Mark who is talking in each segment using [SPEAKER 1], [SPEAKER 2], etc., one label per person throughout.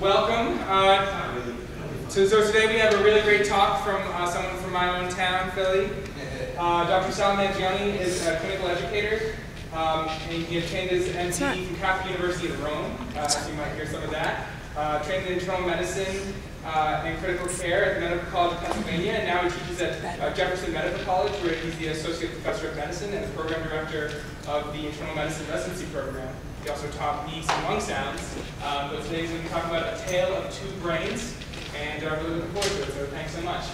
[SPEAKER 1] Welcome. So today we have a really great talk from someone from my own town, Philly. Dr. Salvatore Mangione is a clinical educator, and he obtained his MD from Catholic University of Rome, as you might hear some of that. Trained in internal medicine and critical care at the Medical College of Pennsylvania, and now he teaches at Jefferson Medical College, where he's the Associate Professor of Medicine and the Program Director of the Internal Medicine Residency Program. He also taught me some lung sounds, but today he's going to be talking about A Tale of Two Brains, and I'm really looking forward to it, so thanks so much.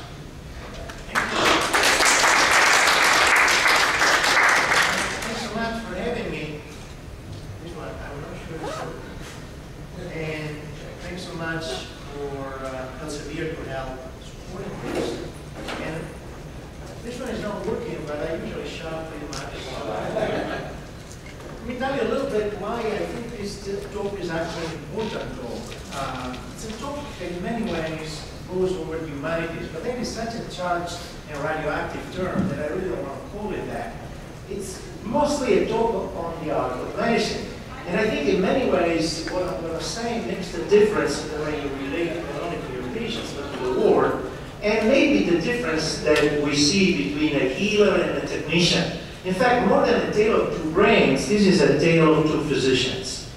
[SPEAKER 2] Thanks so much for having me. This one, I'm not sure. And thanks so much for Elsevier for help supporting this. And this one is not working, but I usually shop pretty much. Let me tell you a little bit why I think this talk is actually an important talk. It's a talk that in many ways goes over the humanities, but then it's such a charged and radioactive term that I really don't want to call it that. It's mostly a talk on the art of medicine. And I think in many ways what I'm saying makes the difference in the way you relate not only to your patients but to the world, and maybe the difference that we see between a healer and a technician. In fact, more than a tale of two brains, this is a tale of two physicians.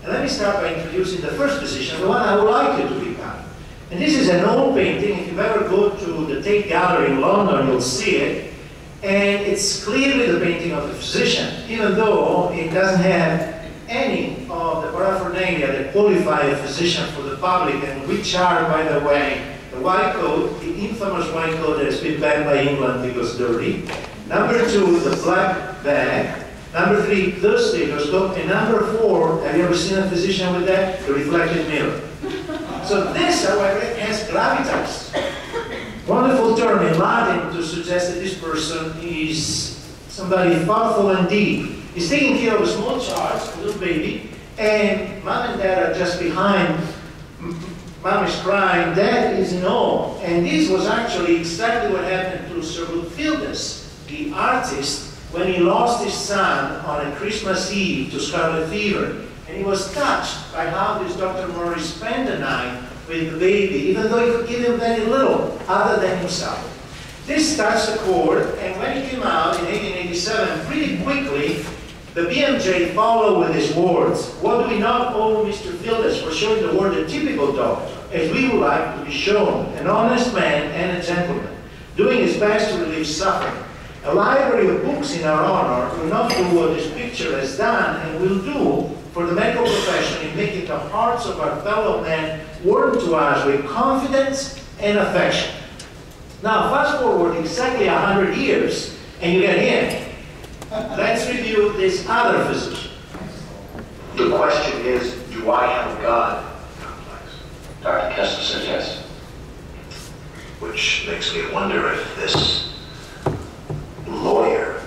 [SPEAKER 2] And let me start by introducing the first physician, the one I would like you to become. And this is an old painting. If you ever go to the Tate Gallery in London, you'll see it. And it's clearly the painting of the physician, even though it doesn't have any of the paraphernalia that qualify a physician for the public, and which are, by the way, the white coat, the infamous white coat that has been banned by England because dirty. Number 2, the black bag. Number 3, the stethoscope. And number 4, have you ever seen a physician with that? The reflected mirror. So this, however, has gravitas. Wonderful term in Latin to suggest that this person is somebody thoughtful and deep. He's taking care of a small child, a little baby, and mom and dad are just behind. Mom is crying, dad is in awe. And this was actually exactly what happened to Sir Lopsidedness, the artist, when he lost his son on a Christmas Eve to scarlet fever. And he was touched by how this Dr. Murray spent the night with the baby, even though he could give him very little other than himself. This touched the chord, and when he came out in 1887, pretty quickly, the BMJ followed with his words. What do we not owe Mr. Fielders for showing the world a typical doctor, as we would like to be shown, an honest man and a gentleman, doing his best to relieve suffering. A library of books in our honor will not do what this picture has done and will do for the medical profession in making the hearts of our fellow men warm to us with confidence and affection. Now, fast forward exactly 100 years, and you get him. Let's review this other physician.
[SPEAKER 3] The question is, do I have a God complex? Dr. Kessler says yes. Which makes me wonder if this lawyer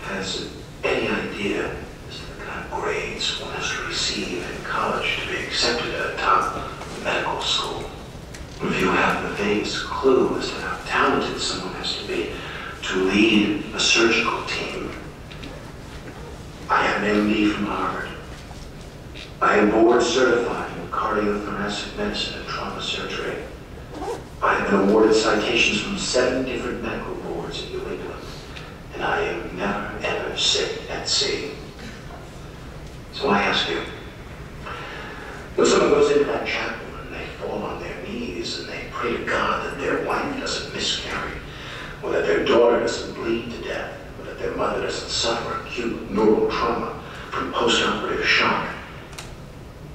[SPEAKER 3] has any idea as to the kind of grades one has to receive in college to be accepted at a top medical school. If you have the vaguest clue as to how talented someone has to be to lead a surgical team. I have an MD from Harvard. I am board certified in cardiothoracic medicine and trauma surgery. I have been awarded citations from 7 different medical boards in New England, and I am never ever sick at sea. So I ask you, when someone goes into that chapel and they fall on their knees and they pray to God that their wife doesn't miscarry, or that their daughter doesn't bleed to death, or that their mother doesn't suffer acute neural trauma from post-operative shock,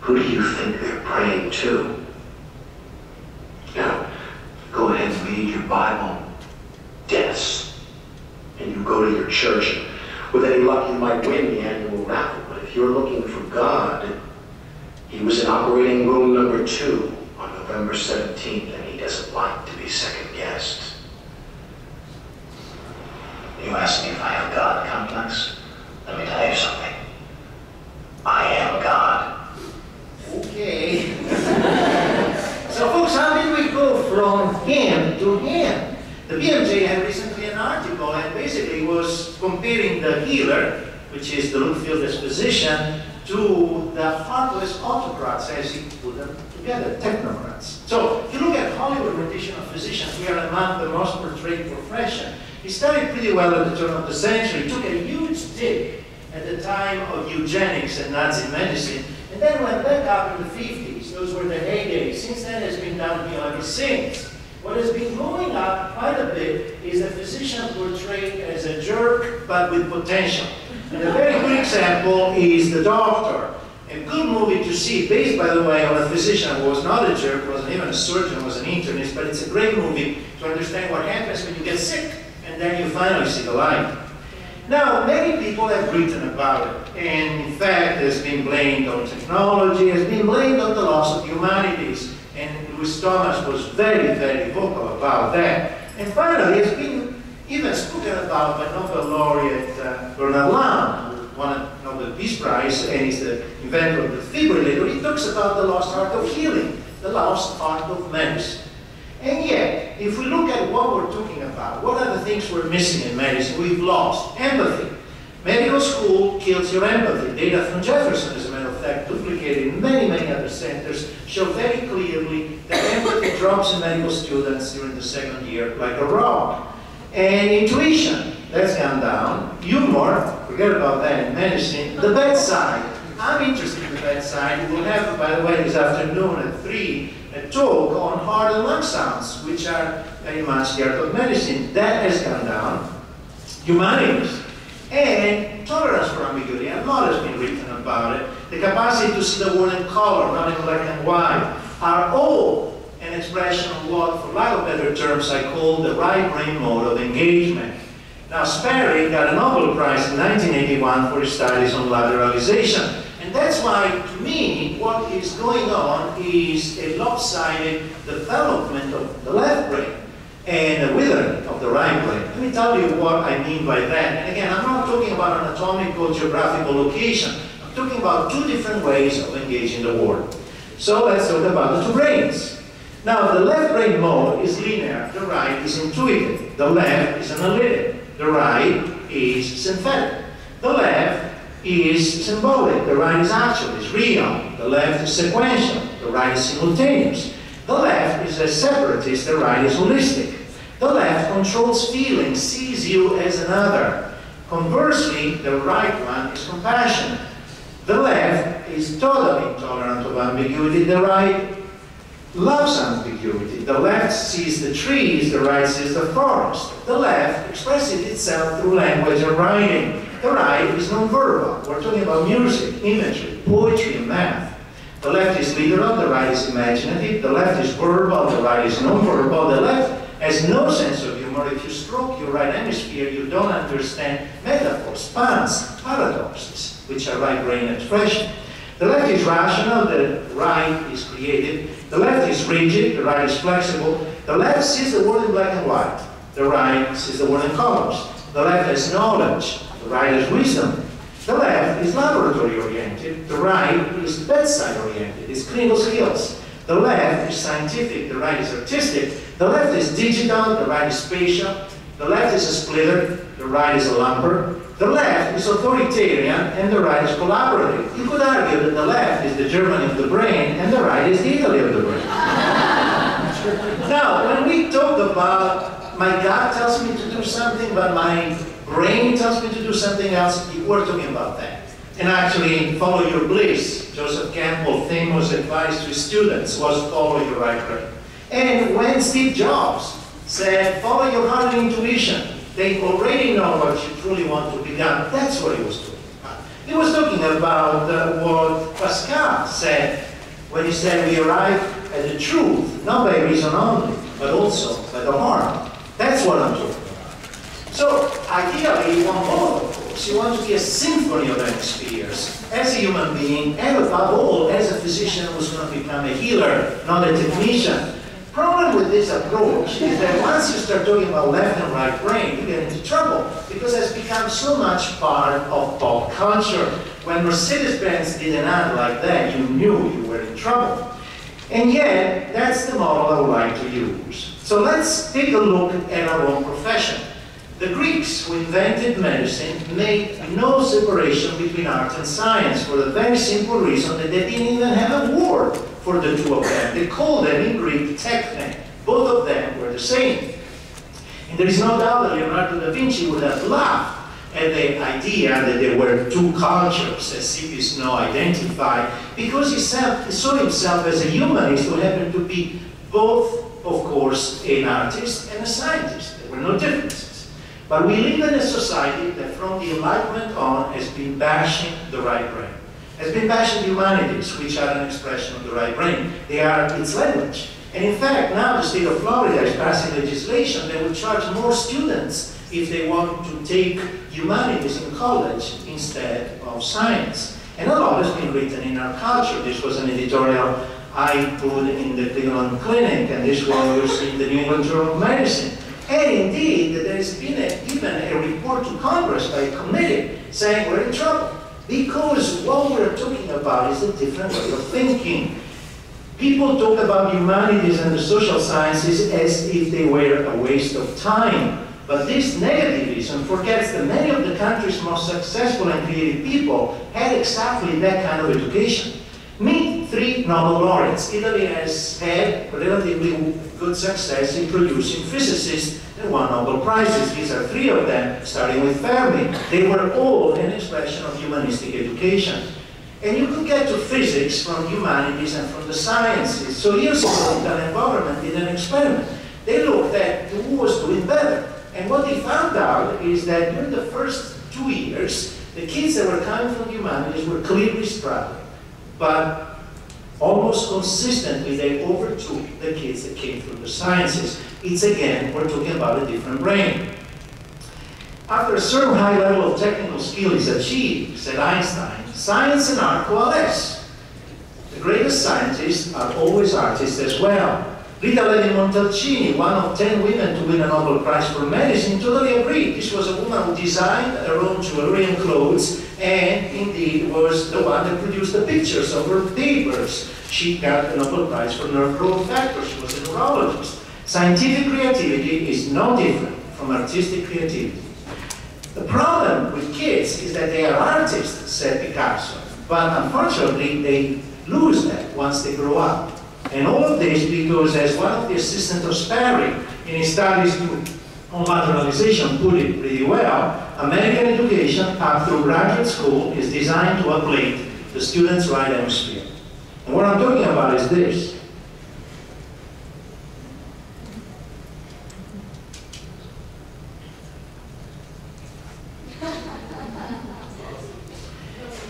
[SPEAKER 3] who do you think they're praying to? Now, go ahead and read your Bible, deaths, and you go to your church, and with any luck you might win the annual raffle. But if you're looking for God, he was in operating room number 2 on November 17th, and he doesn't like to be second-guessed. You ask me if I have a God complex? Let me tell you something. I am God.
[SPEAKER 2] Okay. So folks, how did we go from him to him? The BMJ had recently an article and basically was comparing the healer, which is the Lutfield's physician, to the heartless autocrats, as he put them together, technocrats. So if you look at Hollywood rendition of physicians, we are among the most portrayed profession. He started pretty well at the turn of the century, took a huge dip at the time of eugenics and Nazi medicine, and then went back up in the 50s. Those were the heydays. Since then, it's been downhill ever since. What has been going up quite a bit is the physician portrayed as a jerk, but with potential. And a very good example is The Doctor. A good movie to see, based, by the way, on a physician who was not a jerk, wasn't even a surgeon, was an internist, but it's a great movie to understand what happens when you get sick, and then you finally see the light. Now, many people have written about it, and in fact, it's been blamed on technology, it's been blamed on the loss of humanities, and Louis Thomas was very, very vocal about that. And finally, it's been even spoken about by Nobel laureate Bernard Lamb, who won a Nobel Peace Prize, and is the inventor of the defibrillator. He talks about the lost art of healing, the lost art of medicine. And yet, if we look at what we're talking about, what are the things we're missing in medicine? We've lost empathy. Medical school kills your empathy. Data from Jefferson, as a matter of fact, duplicated in many, many other centers, show very clearly that empathy drops in medical students during the second year like a rock. And intuition, that's gone down. Humor, forget about that in medicine. The bedside. I'm interested in the bedside. We'll have, by the way, this afternoon at 3, a talk on heart and lung sounds, which are very much the art of medicine. That has gone down. Humanities. And tolerance for ambiguity. A lot has been written about it. The capacity to see the world in color, not in black and white, are all an expression of what, for lack of better terms, I call the right brain mode of engagement. Now, Sperry got a Nobel Prize in 1981 for his studies on lateralization. And that's why, to me, what is going on is a lopsided development of the left brain and a withering of the right brain. Let me tell you what I mean by that. And again, I'm not talking about anatomical geographical location. I'm talking about two different ways of engaging the world. So let's talk about the two brains. Now, the left brain mode is linear. The right is intuitive. The left is analytic. The right is synthetic. The left is symbolic. The right is actual, is real. The left is sequential. The right is simultaneous. The left is a separatist. The right is holistic. The left controls feelings, sees you as another. Conversely, the right one is compassionate. The left is totally intolerant of ambiguity. The right loves ambiguity. The left sees the trees, the right sees the forest. The left expresses itself through language and writing. The right is nonverbal. We're talking about music, imagery, poetry, and math. The left is literal, the right is imaginative. The left is verbal, the right is nonverbal. The left has no sense of humor. If you stroke your right hemisphere, you don't understand metaphors, puns, paradoxes, which are right brain expression. The left is rational, the right is creative. The left is rigid, the right is flexible. The left sees the world in black and white. The right sees the world in colors. The left has knowledge, the right has wisdom. The left is laboratory-oriented. The right is bedside-oriented. It's clinical skills. The left is scientific. The right is artistic. The left is digital. The right is spatial. The left is a splitter. The right is a lumper. The left is authoritarian, and the right is collaborative. You could argue that the left is the Germany of the brain, and the right is the Italy of the brain. Now, when we talk about my gut tells me to do something, but my brain tells me to do something else, we're talking about that. And actually, follow your bliss. Joseph Campbell's famous advice to his students was follow your right brain. And when Steve Jobs said, follow your heart and intuition, they already know what you truly want to become. That's what he was talking about. He was talking about what Pascal said when he said we arrive at the truth, not by reason only, but also by the heart. That's what I'm talking about. So ideally, you want both, of course. You want to be a symphony of hemispheres as a human being, and above all, as a physician who's going to become a healer, not a technician. Problem with this approach is that once you start talking about left and right brain, you get into trouble because it's become so much part of pop culture. When Mercedes-Benz did an ad like that, you knew you were in trouble. And yet, that's the model I would like to use. So let's take a look at our own profession. The Greeks, who invented medicine, made no separation between art and science for the very simple reason that they didn't even have a word for the two of them. They called them in Greek techne. Both of them were the same. And there is no doubt that Leonardo da Vinci would have laughed at the idea that there were two cultures, as Scipius now identified, because he saw himself as a humanist who happened to be both, of course, an artist and a scientist. There were no differences. But we live in a society that from the Enlightenment on has been bashing the right brain, has been bashing the humanities, which are an expression of the right brain. They are its language. And in fact, now the state of Florida is passing legislation that will charge more students if they want to take humanities in college instead of science. And a lot has been written in our culture. This was an editorial I put in the Cleveland Clinic, and this was in the New England Journal of Medicine. And indeed, there has been even a report to Congress by a committee saying we're in trouble, because what we're talking about is a different way of thinking. People talk about humanities and the social sciences as if they were a waste of time. But this negativism forgets that many of the country's most successful and creative people had exactly that kind of education. Meet 3 Nobel laureates. Italy has had relatively good success in producing physicists that won Nobel Prizes. These are 3 of them, starting with Fermi. They were all an expression of humanistic education. And you could get to physics from humanities and from the sciences. So years ago, Italian government did an experiment. They looked at who was doing better. And what they found out is that during the first 2 years, the kids that were coming from humanities were clearly struggling. But almost consistently, they overtook the kids that came from the sciences. It's again, we're talking about a different brain. After a certain high level of technical skill is achieved, said Einstein, science and art coalesce. The greatest scientists are always artists as well. Rita Levi-Montalcini, one of 10 women to win a Nobel Prize for Medicine, totally agreed. This was a woman who designed her own jewelry and clothes, and indeed was the one that produced the pictures of her papers. She got the Nobel Prize for nerve growth factor. She was a neurologist. Scientific creativity is no different from artistic creativity. The problem with kids is that they are artists, said Picasso, but unfortunately they lose that once they grow up. And all of this because, as one of the assistants of Sperry in his studies on lateralization put it pretty well, American education up through graduate school is designed to ablate the student's right hemisphere. And what I'm talking about is this.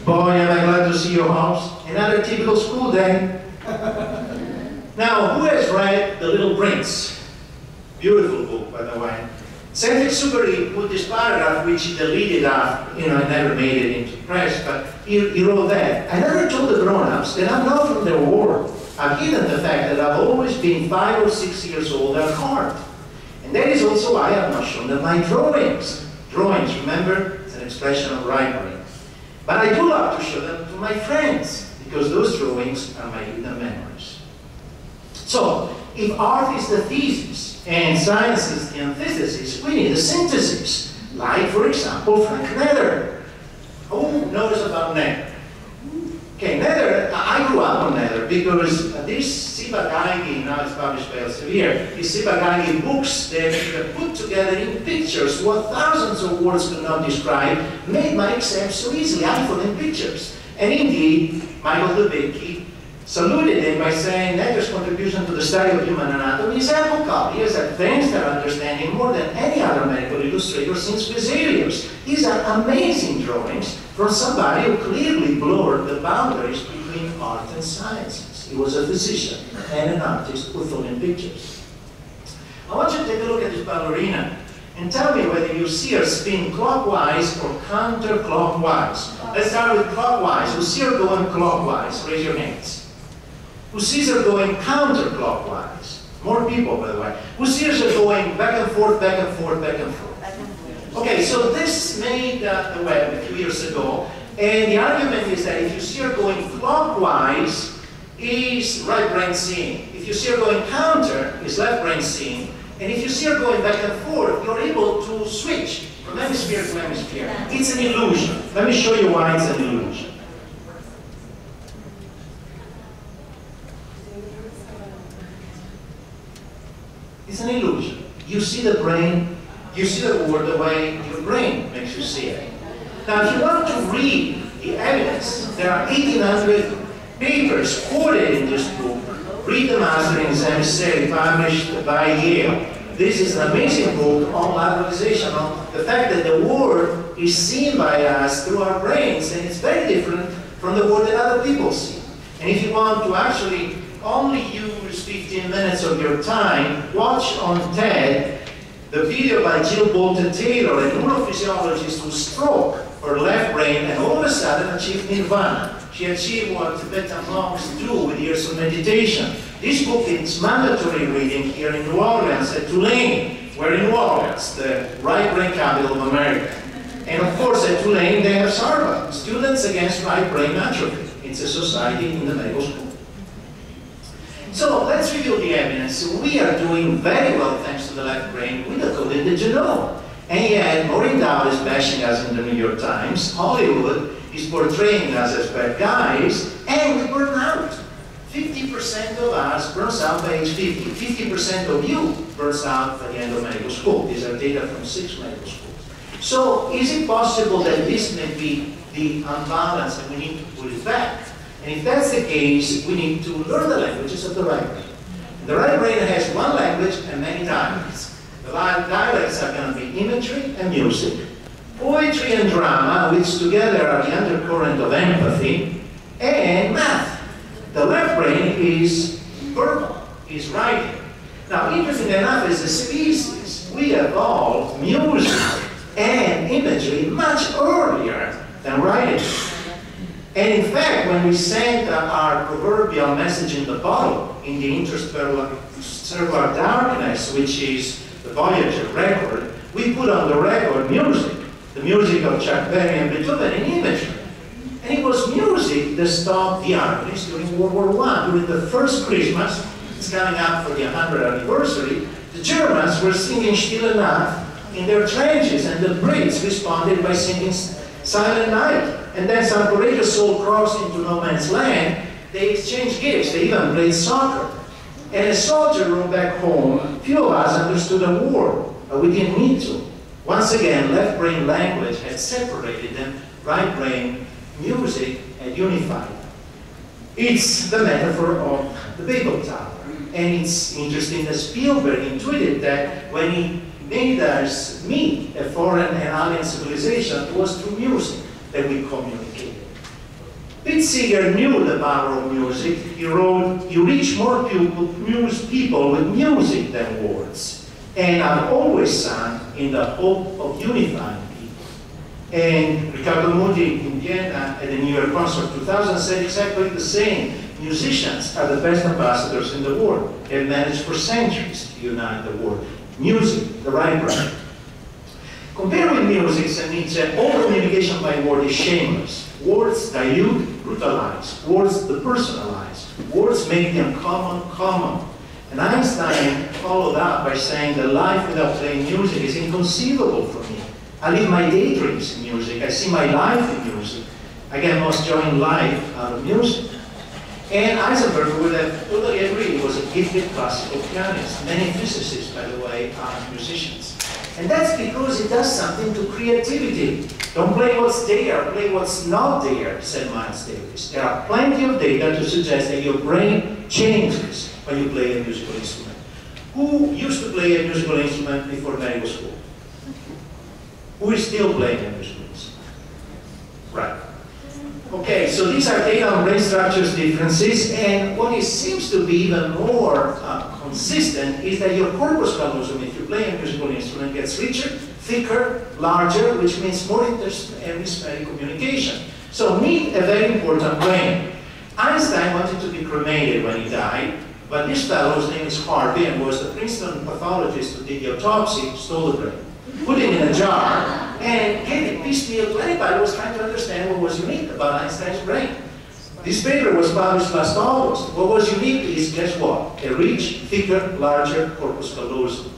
[SPEAKER 2] Boy, am I glad to see your house. Another typical school day. Now, who has read The Little Prince? Beautiful book, by the way. Saint-Exupéry put this paragraph, which he deleted after, I never made it into press, but he wrote that. I never told the grown-ups that I'm not from their world. I've hidden the fact that I've always been 5 or 6 years old at heart. And that is also why I've not shown them my drawings. Drawings, remember, it's an expression of right brain. But I do love to show them to my friends, because those drawings are my hidden memories. So, if art is the thesis and science is the antithesis, we need a synthesis. Like, for example, Frank Nether. Who knows about Nether? Okay, Nether, I grew up on Nether because this Sibagagi, now it's published by Elsevier, these Sibagagi books that are put together in pictures what thousands of words could not describe, made my exam so easy, I put in pictures. And indeed, Michael Dubicki saluted him by saying Nether's contribution to the study of human anatomy is epochal. He has advanced our understanding more than any other medical illustrator since Vesalius. These are amazing drawings from somebody who clearly blurred the boundaries between art and sciences. He was a physician and an artist who thought in pictures. I want you to take a look at this ballerina and tell me whether you see her spin clockwise or counterclockwise. Let's start with clockwise. Who see her going clockwise? Raise your hands. Who sees her going counterclockwise? More people, by the way. Who sees her going back and forth, back and forth, back and forth? Okay, so this made the web a few years ago, and the argument is that if you see her going clockwise, is right brain seeing. If you see her going counter, is left brain seeing. And if you see her going back and forth, you're able to switch from hemisphere to hemisphere. It's an illusion. Let me show you why it's an illusion. It's an illusion. You see the brain, you see the world the way your brain makes you see it. Now, if you want to read the evidence, there are 1,800 papers quoted in this book. Read the Masterings Emissary, published by Yale. This is an amazing book on lateralization, on the fact that the world is seen by us through our brains, and it's very different from the world that other people see. And if you want to actually only use 15 minutes of your time, watch on TED the video by Jill Bolton-Taylor, a neurophysiologist who stroked her left brain and all of a sudden achieved nirvana. She achieved what Tibetan monks do with years of meditation. This book is mandatory reading here in New Orleans at Tulane. We're in New Orleans, the right brain capital of America. And of course at Tulane they have SARBA, Students Against Right Brain Atrophy. It's a society in the medical school. So let's review the evidence. We are doing very well thanks to the left brain with the code in the genome. And yet, Maureen Dowd is bashing us in the New York Times. Hollywood is portraying us as bad guys, and we burn out. 50% of us burns out by age 50. 50% of you burns out by the end of medical school. These are data from 6 medical schools. So is it possible that this may be the unbalance and we need to put it back? And if that's the case, we need to learn the languages of the right brain. The right brain has one language and many dialects. The dialects are going to be imagery and music, poetry and drama, which together are the undercurrent of empathy, and math. The left brain is verbal, is writing. Now, interesting enough, as a species, we evolved music and imagery much earlier than writing. And in fact, when we sent our proverbial message in the bottle in the interstellar darkness, which is the Voyager record, we put on the record music, the music of Chuck Berry and Beethoven in imagery. And it was music that stopped the armies during World War I. During the first Christmas, it's coming up for the 100th anniversary, the Germans were singing Still Enough in their trenches, and the Brits responded by singing Silent Night. And then some courageous soul crossed into no man's land. They exchanged gifts. They even played soccer. And a soldier wrote back home, few of us understood a war, but we didn't need to. Once again, left brain language had separated them, right brain music had unified them. It's the metaphor of the Babel Tower. And it's interesting that Spielberg intuited that when he made us meet a foreign and alien civilization, it was through music that we communicated. Pete Seeger knew the power of music. He wrote, "You reach more people with music than words. And I've always sung in the hope of unifying people." And Riccardo Muti in Vienna at the New York Concert 2000 said exactly the same. Musicians are the best ambassadors in the world. They've managed for centuries to unite the world. Music, the right brain. Compared with music, said Nietzsche, all communication by word is shameless. Words dilute, brutalize. Words depersonalize. Words make them common. And Einstein followed up by saying that life without playing music is inconceivable for me. I live my daydreams in music. I see my life in music. I get most joy in life out of music. And Heisenberg would have totally agreed. He was a gifted classical pianist. Many physicists, by the way, are musicians. And that's because it does something to creativity. Don't play what's there, play what's not there, said Miles Davis. There are plenty of data to suggest that your brain changes when you play a musical instrument. Who used to play a musical instrument before medical school? Who is still playing a musical instrument? Right. Okay, so these are data on brain structures differences, and what it seems to be even more consistent is that your corpus callosum, if you play a musical instrument, gets richer, thicker, larger, which means more interhemispheric communication. So meet a very important brain. Einstein wanted to be cremated when he died, but this fellow, whose name is Harvey, and was the Princeton pathologist who did the autopsy, stole the brain, put it in a jar, and gave it piecemeal to anybody who was trying to understand what was unique about Einstein's brain. This paper was published last August. What was unique is, guess what? A rich, thicker, larger corpus callosum.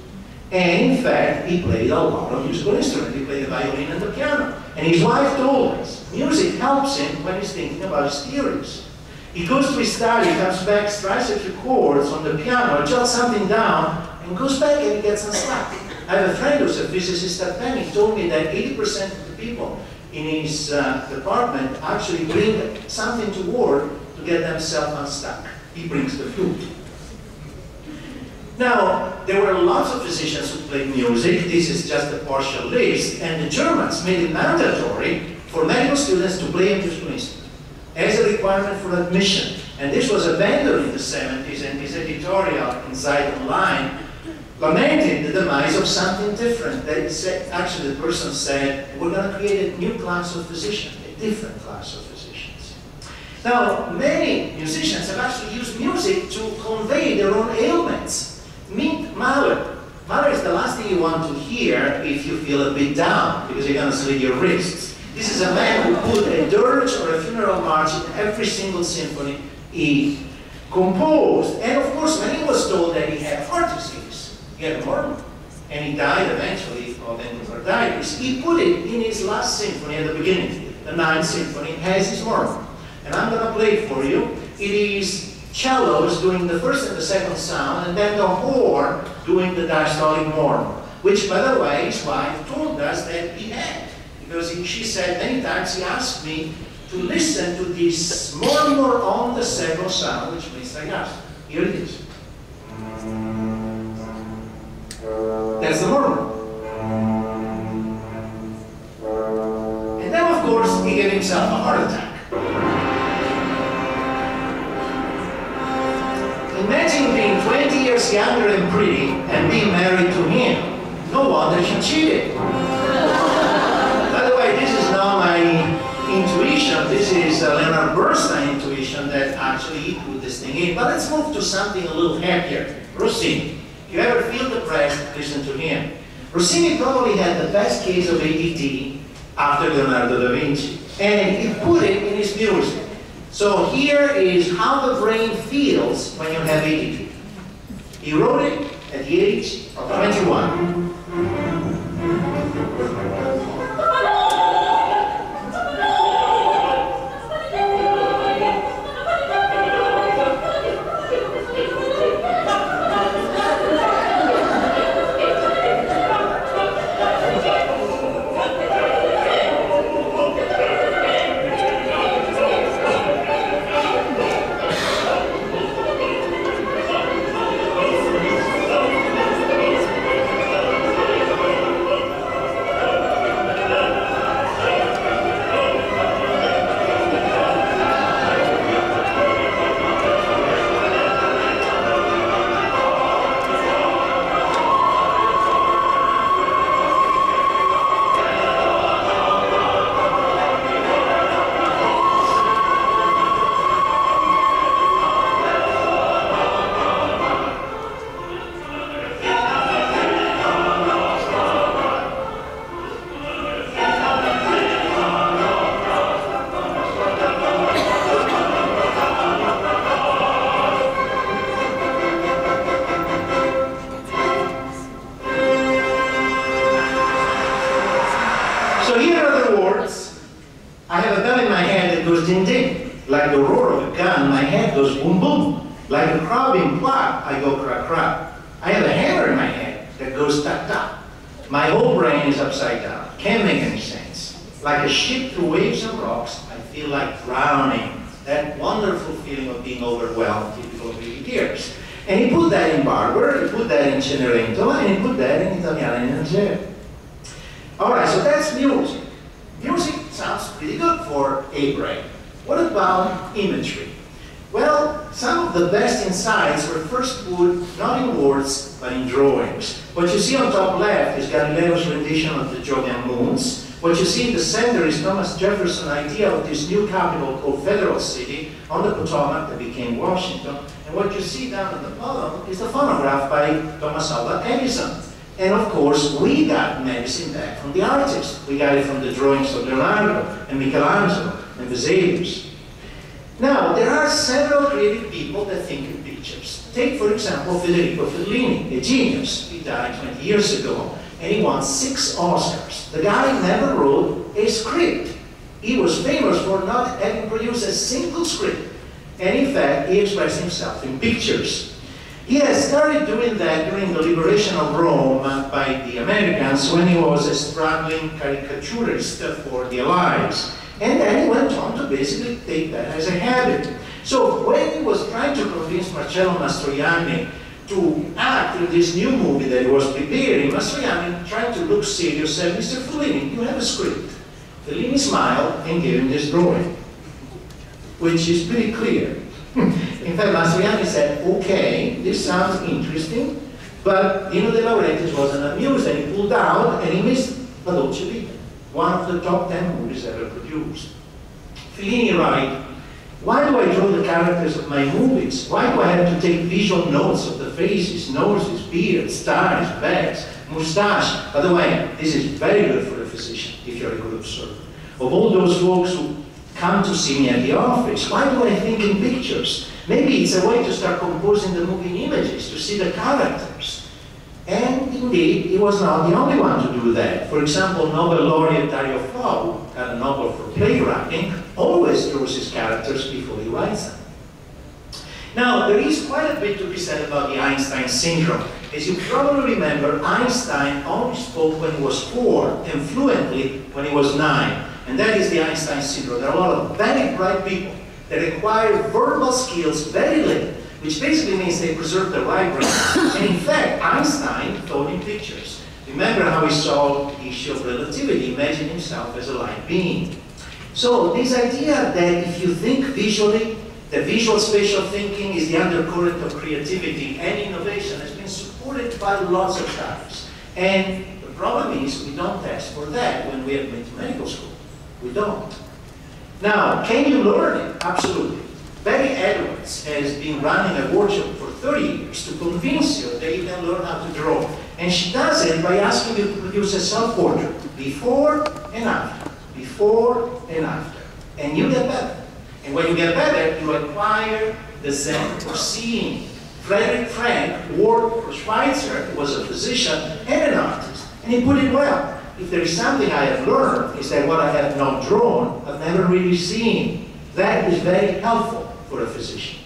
[SPEAKER 2] And in fact, he played a lot of musical instruments. He played the violin and the piano. And his wife told us, music helps him when he's thinking about his theories. He goes to his study, comes back, strikes a few chords on the piano, jots something down, and goes back and he gets unstuck. I have a friend who's a physicist at Penn. He told me that 80% of the people in his department actually bring something to work to get themselves unstuck. He brings the flute. Now, there were lots of physicians who played music. This is just a partial list. And the Germans made it mandatory for medical students to play a musical instrument as a requirement for admission. And this was abandoned in the 70s, and his editorial inside online lamented the demise of something different. They said, actually, the person said, we're going to create a new class of physicians, a different class of physicians. Now, many musicians have actually used music to convey their own ailments. Meet Mahler. Mahler is the last thing you want to hear if you feel a bit down, because you're going to slit your wrists. This is a man who put a dirge or a funeral march in every single symphony he composed. And of course, when he was told that he had heart disease, he had a murmur, and he died eventually of endocarditis, he put it in his last symphony at the beginning. The 9th symphony has his murmur. And I'm going to play it for you. It is cellos doing the first and the second sound, and then the horn doing the diastolic murmur, which, by the way, his wife told us that he had. Because she said many times, he asked me to listen to this murmur on the second sound, which means like us. Here it is. That's the murmur. And then, of course, he gave himself a heart attack. Imagine being 20 years younger and pretty and being married to him. No wonder she cheated. By the way, this is not my intuition. This is Leonard Bernstein's intuition that actually he put this thing in. But let's move to something a little happier. Rossini. If you ever feel depressed, listen to him. Rossini probably had the best case of ADD after Leonardo da Vinci. And he put it in his music. So here is how the brain feels when you have ADD. He wrote it at the age of 21. So here are the words. I have a bell in my head that goes ding ding. Like the roar of a gun, my head goes boom boom. Like a crab in plot, I go crack crack. I have a hammer in my head that goes tap tap. My whole brain is upside down. Can't make any sense. Like a ship through waves and rocks, I feel like drowning. That wonderful feeling of being overwhelmed, typical of tears. And he put that in Barber, he put that in Cenerentola, and he put that in Italiano in Angers. Alright, so that's music. Music sounds pretty good for a brain. What about imagery? Well, some of the best insights were first put not in words, but in drawings. What you see on top left is Galileo's rendition of the Jovian moons. What you see in the center is Thomas Jefferson's idea of this new capital called Federal City on the Potomac that became Washington. And what you see down at the bottom is the phonograph by Thomas Alva Edison. And of course, we got medicine back from the artists. We got it from the drawings of Leonardo and Michelangelo and Vesalius. Now, there are several creative people that think in pictures. Take, for example, Federico Fellini, a genius. He died 20 years ago, and he won 6 Oscars. The guy never wrote a script. He was famous for not having produced a single script. And in fact, he expressed himself in pictures. He has started doing that during the liberation of Rome by the Americans when he was a struggling caricaturist for the Allies. And then he went on to basically take that as a habit. So when he was trying to convince Marcello Mastroianni to act in this new movie that he was preparing, Mastroianni tried to look serious, said, "Mr. Fellini, you have a script." Fellini smiled and gave him this drawing, which is pretty clear. In fact, Mastroianni said, "Okay, this sounds interesting," but Nino De Laurentiis wasn't amused, and he pulled out and he missed La Dolce Vita, one of the top 10 movies ever produced. Fellini writes, "Why do I draw the characters of my movies? Why do I have to take visual notes of the faces, noses, beards, ties, bags, mustache?" By the way, this is very good for a physician, if you're a good observer. Of all those folks who come to see me at the office, why do I think in pictures? Maybe it's a way to start composing the moving images, to see the characters. And indeed, he was not the only one to do that. For example, Nobel laureate Dario Fo, who got a Nobel for playwriting, always draws his characters before he writes them. Now, there is quite a bit to be said about the Einstein syndrome. As you probably remember, Einstein only spoke when he was 4 and fluently when he was 9. And that is the Einstein syndrome. There are a lot of very bright people that acquire verbal skills very late, which basically means they preserve their right brain. And in fact, Einstein thought in pictures. Remember how he saw the issue of relativity, imagined himself as a light being. So this idea that if you think visually, the visual spatial thinking is the undercurrent of creativity and innovation has been supported by lots of studies. And the problem is we don't test for that when we admit to medical school. We don't. Now, can you learn it? Absolutely. Betty Edwards has been running a workshop for 30 years to convince you that you can learn how to draw. And she does it by asking you to produce a self-portrait, before and after, before and after. And you get better. And when you get better, you acquire the zen of seeing. Frederick Frank worked for Schweitzer, who was a physician and an artist, and he put it well. If there is something I have learned, is that what I have not drawn, I've never really seen. That is very helpful for a physician.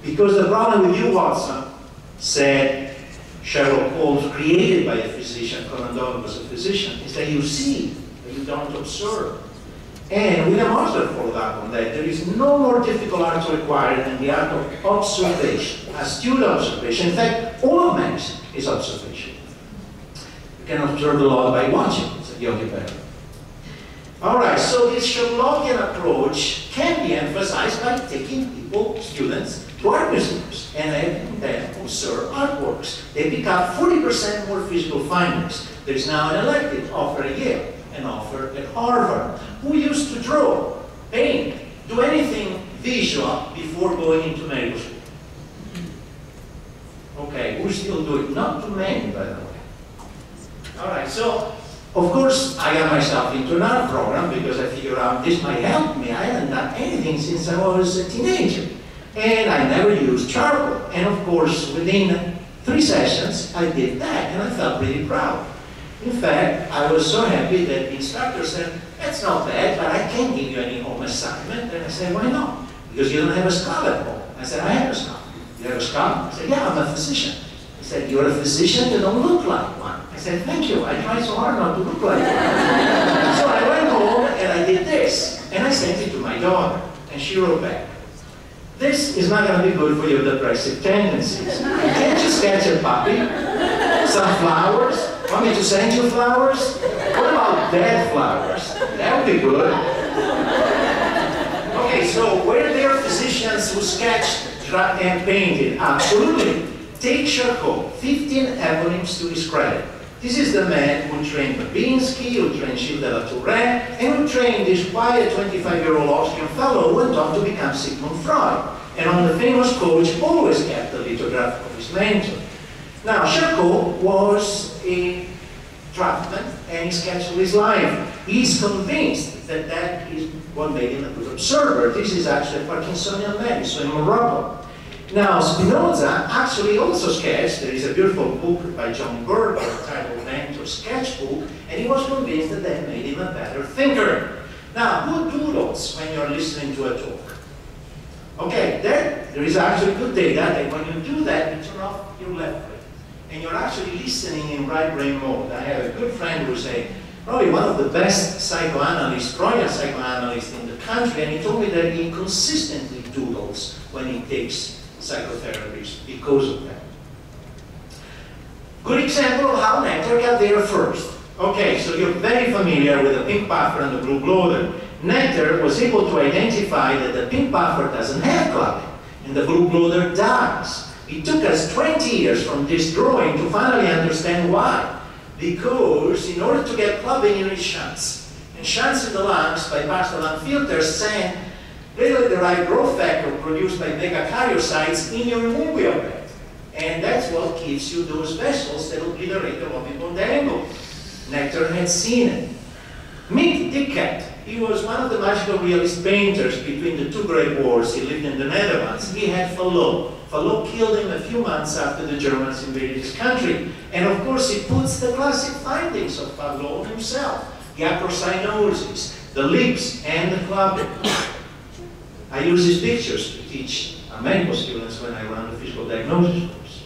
[SPEAKER 2] Because the problem with you, Watson, said Sherlock Holmes, created by a physician, Conan Doyle was a physician, is that you see, but you don't observe. And William Osler followed up on that. There is no more difficult art to acquire than the art of observation, astute observation. In fact, all of medicine is observation. You can observe a lot by watching, said Yogi Berra. All right, so this Sherlockian approach can be emphasized by taking people, students, to art museums and having them observe artworks. They pick up 40% more physical findings. There is now an elective offered at Yale, an offer at Harvard. Who used to draw, paint, do anything visual before going into medical school? Okay, who still do it? Not too many, by the way. All right, so of course I got myself into an art program because I figured out this might help me. I hadn't done anything since I was a teenager. And I never used charcoal. And of course, within 3 sessions, I did that, and I felt pretty proud. In fact, I was so happy that the instructor said, "That's not bad, but I can't give you any home assignment." And I said, "Why not?" "Because you don't have a scar at home." I said, "I have a scar." "You have a scar?" I said, "Yeah, I'm a physician." He said, "You're a physician, you don't look like one." I said, "Thank you, I tried so hard not to look like one." So I went home and I did this, and I sent it to my daughter, and she wrote back, "This is not going to be good for your depressive tendencies. Can't you sketch a puppy? Some flowers? Want me to send you flowers? What about dead flowers? That would be good." Okay, so were there physicians who sketched and painted? Absolutely. Take Charcot, 15 eponyms to his credit. This is the man who trained Babinski, who trained Gilles de la Touraine, and who trained this quiet 25-year-old Austrian fellow who went on to become Sigmund Freud. And on the famous coach, always kept the lithograph of his mentor. Now, Charcot was a draftsman, and he sketched his life. He's convinced that that is what made him a good observer. This is actually a Parkinsonian man, so in Morocco. Now, Spinoza actually also sketched, there is a beautiful book by John Berger titled Mentor Sketchbook, and he was convinced that that made him a better thinker. Now, who doodles when you're listening to a talk? Okay, there is actually good data that when you do that, you turn off your left brain. And you're actually listening in right brain mode. I have a good friend who's probably one of the best psychoanalysts, Freudian psychoanalysts in the country, and he told me that he consistently doodles when he takes psychotherapies because of that. Good example of how nectar got there first. Okay, so you're very familiar with the pink puffer and the blue bloater. Nectar was able to identify that the pink puffer doesn't have clubbing, and the blue bloater does. It took us 20 years from this drawing to finally understand why. Because in order to get clubbing, you need shunts. And shunts in the lungs bypass the lung filters send really the right growth factor produced by megakaryocytes in your immobilial bed. And that's what gives you those vessels that obliterate the Robin angle. Nectar had seen it. Meet Dickett. He was one of the magical realist painters between the two great wars. He lived in the Netherlands. He had Fallot. Fallot killed him a few months after the Germans invaded his country. And of course, he puts the classic findings of Fallot himself. The acrocyanosis, the lips, and the clubbing. I use these pictures to teach medical students when I run the physical diagnosis course.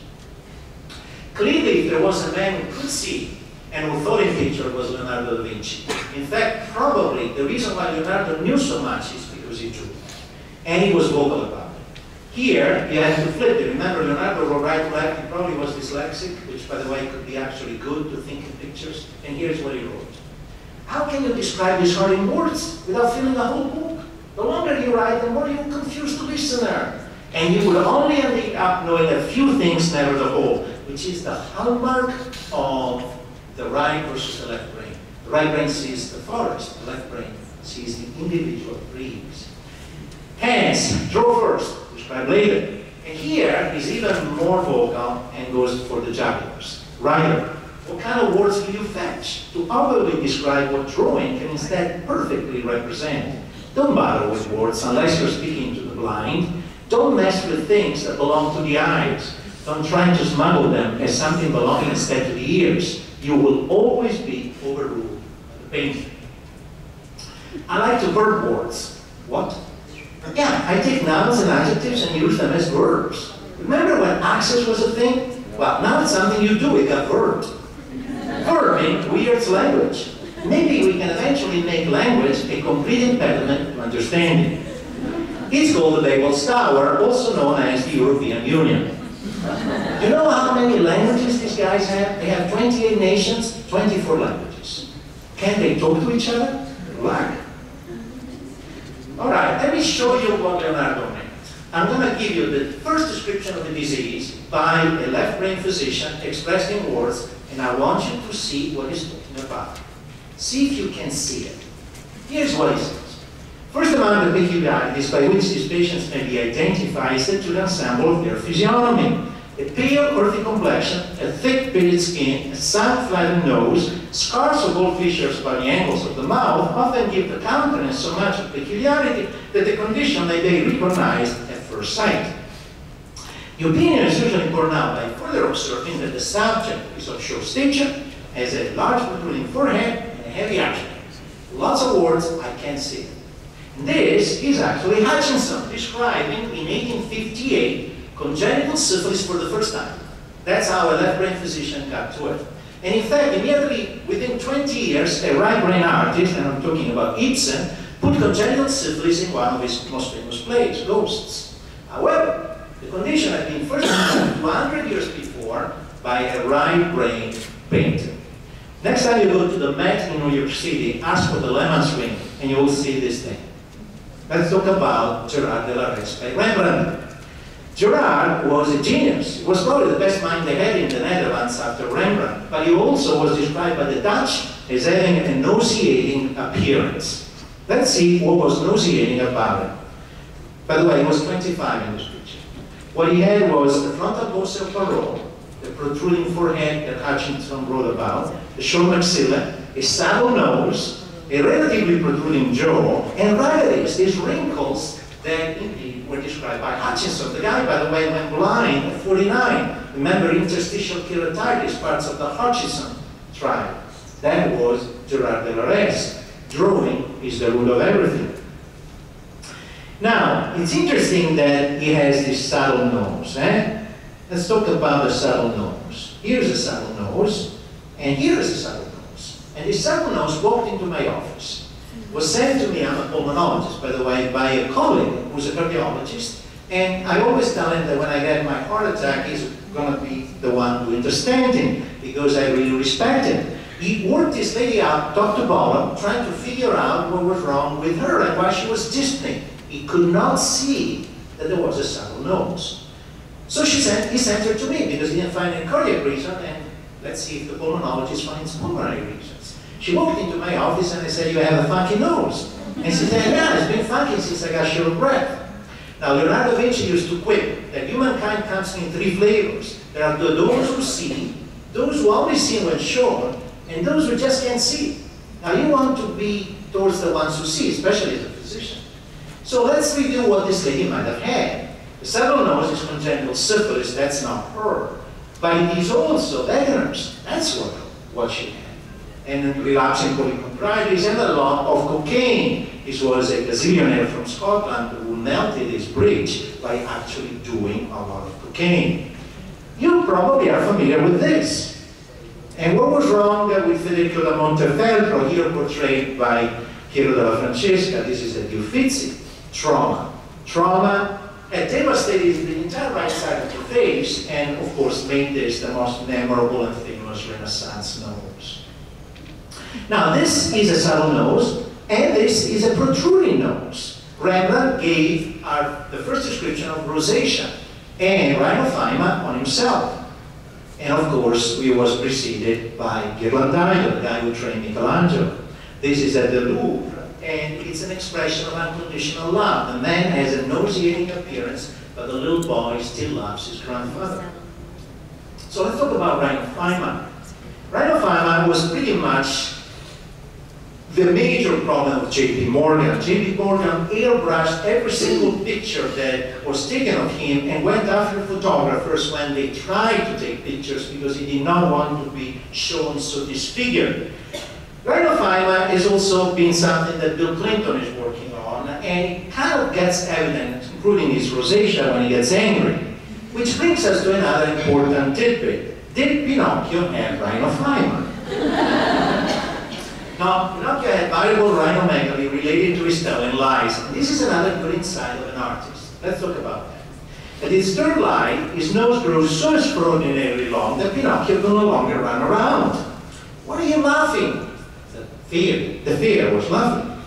[SPEAKER 2] Clearly, if there was a man who could see and who thought in picture was Leonardo da Vinci. In fact, probably the reason why Leonardo knew so much is because he drew. And he was vocal about it. Here, you have to flip it. Remember, Leonardo wrote right to left. He probably was dyslexic, which, by the way, could be actually good to think in pictures. And here's what he wrote. How can you describe this art in words without filling a whole book? The longer you write, the more you confuse the listener. And you will only end up knowing a few things, never the whole, which is the hallmark of the right versus the left brain. The right brain sees the forest, the left brain sees the individual trees. Hence, draw first, describe later. And here is even more vocal and goes for the jugglers. Writer, what kind of words do you fetch to overly describe what drawing can instead perfectly represent? Don't bother with words unless you're speaking to the blind. Don't mess with things that belong to the eyes. Don't try to smuggle them as something belonging instead to the ears. You will always be overruled by the painter. I like to verb words. What? Yeah, I take nouns and adjectives and use them as verbs. Remember when access was a thing? Well, now it's something you do, it got verbed. Verbing weirds language. Maybe we can eventually make language a complete impediment to understanding. It's called the Babel's Tower, also known as the European Union. You know how many languages these guys have? They have 28 nations, 24 languages. Can they talk to each other? Good luck. All right, let me show you what Leonardo meant. I'm going to give you the first description of the disease by a left brain physician expressed in words, and I want you to see what he's talking about. See if you can see it. Here's what he says. First among the peculiarities by which these patients may be identified is the ensemble of their physiognomy. A pale, earthy complexion, a thick, pitted skin, a sad, flattened nose, scars of bold features about the angles of the mouth often give the countenance so much of peculiarity that the condition may be recognized at first sight. The opinion is usually borne out by further observing that the subject is of short stature, has a large protruding forehead, and a heavy accent. Lots of words, I can't see it. This is actually Hutchinson describing in 1858 congenital syphilis for the first time. That's how a left brain physician got to it. And in fact, immediately within 20 years, a right brain artist, and I'm talking about Ibsen, put congenital syphilis in one of his most famous plays, Ghosts. However, the condition had been first known 200 years before by a right brain painter. Next time you go to the Met in New York City, ask for the lemon swing, and you will see this thing. Let's talk about Gerard de la Res by Rembrandt. Gerard was a genius. He was probably the best mind they had in the Netherlands after Rembrandt, but he also was described by the Dutch as having a nauseating appearance. Let's see what was nauseating about him. By the way, he was 25 in this picture. What he had was the frontal bossel parole, the protruding forehead that Hutchinson wrote about, the short maxilla, a saddle nose, a relatively protruding jaw, and ravages, these wrinkles that indeed were described by Hutchinson. The guy, by the way, went blind at 49. Remember interstitial keratitis, parts of the Hutchinson tribe. That was Gerard Delarey's. Drawing is the root of everything. Now, it's interesting that he has this subtle nose. Let's talk about the subtle nose. Here's a subtle nose, and here's a subtle nose. And this subtle nose walked into my office. Was sent to me, I'm a pulmonologist, by the way, by a colleague who's a cardiologist. And I always tell him that when I get my heart attack, he's going to be the one doing the stenting, because I really respect him. He worked this lady out, top to bottom, trying to figure out what was wrong with her and why she was dyspneic. He could not see that there was a subtle nose. So he sent her to me because he didn't find any cardiac reason, and let's see if the pulmonologist finds pulmonary reasons. She walked into my office and I said, "You have a funky nose." And she said, "Yeah, it's been funky since I got short breath." Now, Leonardo da Vinci used to quip that humankind comes in 3 flavors. There are those who see, those who only see when shown, and those who just can't see. Now, you want to be towards the ones who see, especially as a physician. So let's review what this lady might have had. The subtle nose is congenital syphilis, that's not her. But it is also Wegener's, that's what she had. And relapsing polychondritis and a lot of cocaine. This was a gazillionaire from Scotland who melted his bridge by actually doing a lot of cocaine. You probably are familiar with this. And what was wrong with Federico da Montefeltro, here portrayed by Piero della Francesca? This is a Uffizi. Trauma. Trauma had devastated the entire right side of the face, and of course made this the most memorable and famous Renaissance nose. Now, this is a subtle nose, and this is a protruding nose. Rembrandt gave the first description of rosacea and rhinophyma on himself. And of course, he was preceded by Ghirlandaio, the guy who trained Michelangelo. This is at the Louvre, and it's an expression of unconditional love. The man has a nauseating appearance, but the little boy still loves his grandfather. So let's talk about rhinophyma. Rhinophyma was pretty much the major problem of J.P. Morgan. J.P. Morgan airbrushed every single picture that was taken of him and went after photographers when they tried to take pictures because he did not want to be shown so disfigured. Rhinophyma has also been something that Bill Clinton is working on, and it kind of gets evident, including his rosacea, when he gets angry. Which brings us to another important tidbit. Did Pinocchio have rhinophyma? Now, Pinocchio had variable rhinomegaly related to his tail and lies. And this is another good insight of an artist. Let's talk about that. At his third lie, his nose grew so extraordinarily long that Pinocchio could no longer run around. Why are you laughing? The fear was laughing.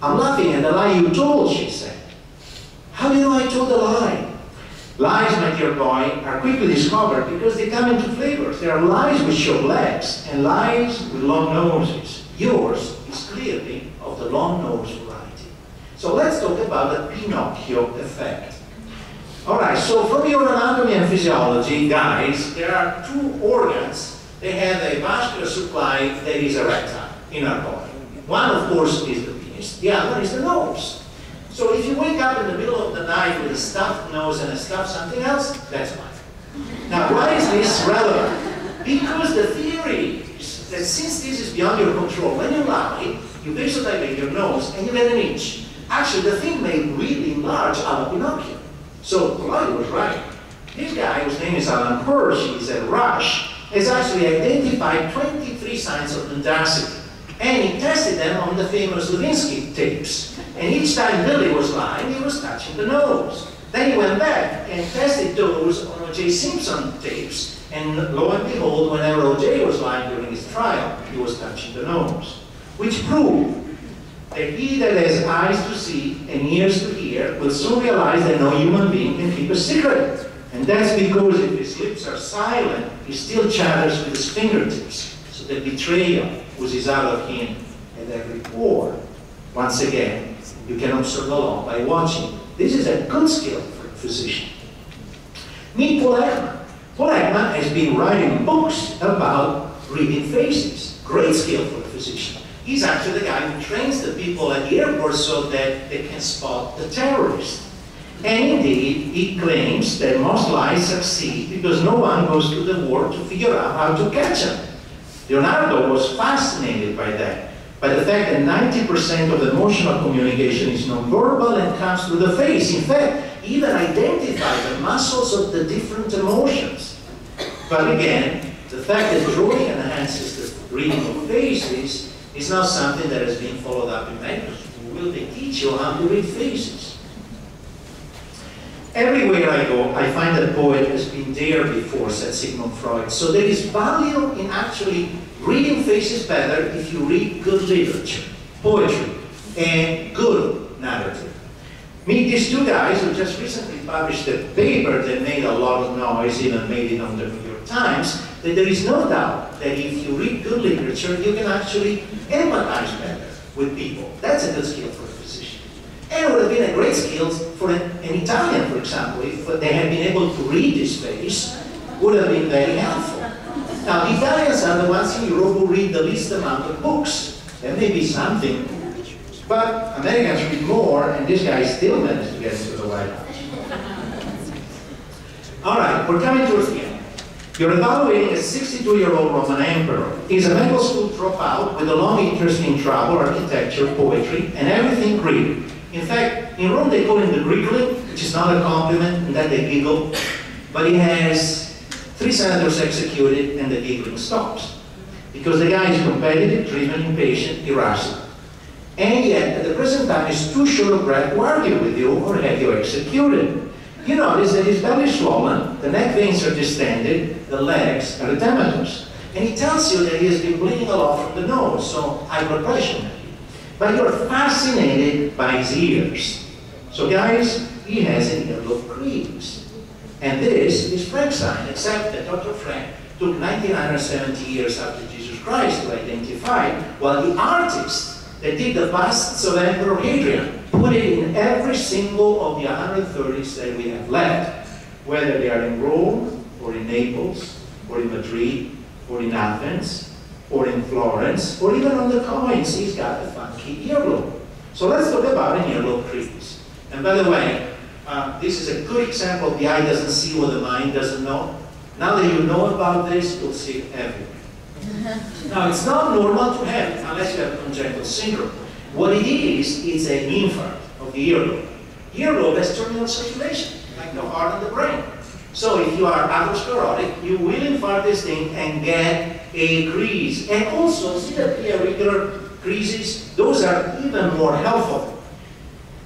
[SPEAKER 2] I'm laughing at the lie you told, she said. How do you know I told a lie? Lies, my dear boy, are quickly discovered because they come into flavors. There are lies which show legs and lies with long noses. Yours is clearly of the long nose variety. So let's talk about the Pinocchio effect. All right, so from your anatomy and physiology, guys, there are 2 organs. They have a vascular supply that is erectile in our body. One, of course, is the penis. The other is the nose. So if you wake up in the middle of the night with a stuffed nose and a stuffed something else, that's fine. Now, why is this relevant? Because the theory is that since this is beyond your control, when you lie, you vasodilate your nose and you get an itch. Actually, the thing may really enlarge a la Pinocchio. So Claudio was right. This guy, whose name is Alan Hirsch, he's at Rush, has actually identified 23 signs of mendacity. And he tested them on the famous Lewinsky tapes. And each time Billy was lying, he was touching the nose. Then he went back and tested those on O.J. Simpson tapes. And lo and behold, whenever O.J. was lying during his trial, he was touching the nose. Which proved that he that has eyes to see and ears to hear will soon realize that no human being can keep a secret. And that's because if his lips are silent, he still chatters with his fingertips. So the betrayal oozes out of him at every pore. Once again, you can observe along by watching. This is a good skill for a physician. Meet Paul Ekman. Paul Ekman has been writing books about reading faces. Great skill for a physician. He's actually the guy who trains the people at the airport so that they can spot the terrorists. And indeed, he claims that most lies succeed because no one goes to the war to figure out how to catch them. Leonardo was fascinated by that, by the fact that 90% of emotional communication is nonverbal and comes through the face. In fact, he even identified the muscles of the different emotions. But again, the fact that drawing enhances the reading of faces is not something that has been followed up in medicine. Will they teach you how to read faces? Everywhere I go, I find that poet has been there before, said Sigmund Freud. So there is value in actually reading faces better if you read good literature, poetry, and good narrative. Meet these two guys who just recently published a paper that made a lot of noise, even made it on the New York Times, that there is no doubt that if you read good literature, you can actually empathize better with people. That's a good skill for a physician. And it would have been a great skill for an Italian, for example, if they had been able to read this face, would have been very helpful. Now, the Italians are the ones in Europe who read the least amount of books. There may be something, but Americans read more, and this guy still managed to get into the White House. All right, we're coming towards the end. You're evaluating a 62-year-old Roman emperor. He's a medical school dropout with a long interest in travel, architecture, poetry, and everything Greek. In fact, in Rome they call him the Greekling, which is not a compliment, and then they giggle. But he has 3 senators executed, and the giggling stops. Because the guy is competitive, driven, impatient, irascible. And yet, at the present time, he's too short of breath to argue with you or have you executed. You notice that his belly is swollen, the neck veins are distended, the legs are edematous. And he tells you that he has been bleeding a lot from the nose, so high blood pressure. But you're fascinated by his ears. So guys, he has an earlobe crease. And this is Frank's sign, except that Dr. Frank took 1970 years after Jesus Christ to identify, while the artists that did the busts of Emperor Hadrian put it in every single of the 130s that we have left, whether they are in Rome, or in Naples, or in Madrid, or in Athens, or in Florence, or even on the coins, he's got a funky earlobe. So let's talk about an earlobe crease. And by the way, this is a good example. The eye doesn't see what the mind doesn't know. Now that you know about this, you'll see it everywhere. Now, it's not normal to have it unless you have congenital syndrome. What it is, it's an infarct of the earlobe. Earlobe has terminal circulation, like the heart and the brain. So if you are atherosclerotic, you will infarct this thing and get a crease. And also, see the irregular creases? Those are even more helpful.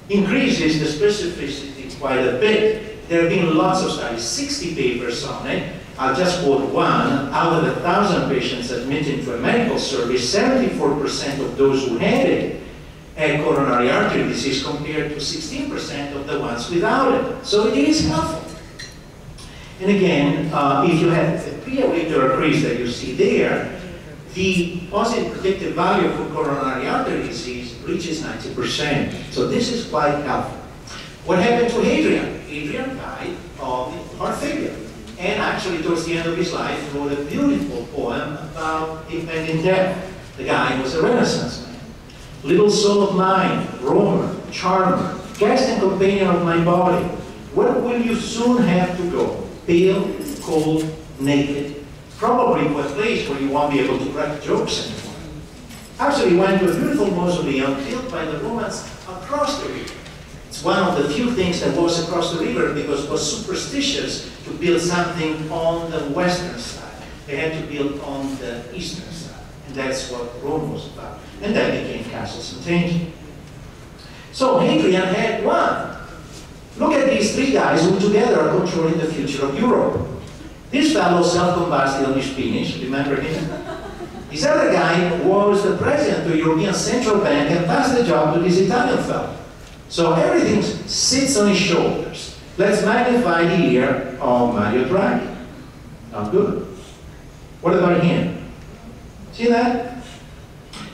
[SPEAKER 2] Increases the specificity quite a bit. There have been lots of studies, 60 papers on it. I'll just quote one. Out of 1,000 patients admitted to a medical service, 74% of those who had it had coronary artery disease compared to 16% of the ones without it. So it is helpful. And again, if you have a preauricular crease that you see there, the positive predictive value for coronary artery disease reaches 90%. So this is quite helpful. What happened to Hadrian? Hadrian died of heart failure. And actually, towards the end of his life, wrote a beautiful poem about impending death. The guy was a Renaissance man. Little soul of mine, roamer, charmer, guest and companion of my body, where will you soon have to go? Pale, cold, naked, probably to a place where you won't be able to crack jokes anymore. Actually, he went to a beautiful mausoleum built by the Romans across the river. It's one of the few things that was across the river because it was superstitious to build something on the western side. They had to build on the eastern side. And that's what Rome was about. And that became Castle Sant'Angelo. So Hadrian had one. Look at these 3 guys who together are controlling the future of Europe. This fellow self-combusted on his penis, remember him? This other guy was the president of the European Central Bank and passed the job to this Italian fellow. So everything sits on his shoulders. Let's magnify the ear of Mario Draghi. Not good. What about him? See that?